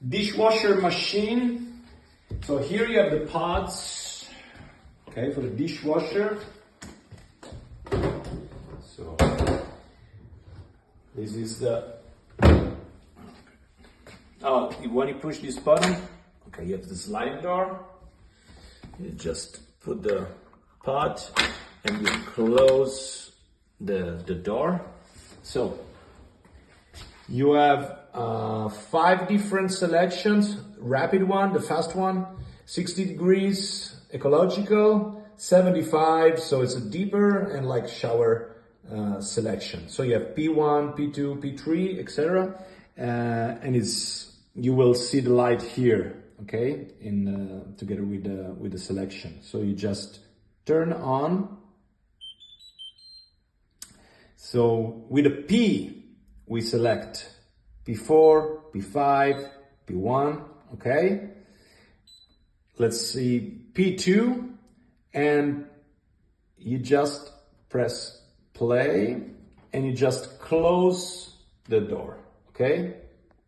Dishwasher machine. So here you have the pods, okay, for the dishwasher. So this is the, when you push this button, okay, you have the sliding door. You just put the pod and you close the door. So you have 5 different selections. Rapid one, the fast one, 60 degrees, ecological, 75, so it's a deeper and like shower selection. So you have P1, P2, P3, etc. And you will see the light here, okay, in together with the selection. So you just turn on. So with a P, we select P4, P5, P1, okay? Let's see P2, and you just press play and you just close the door, okay?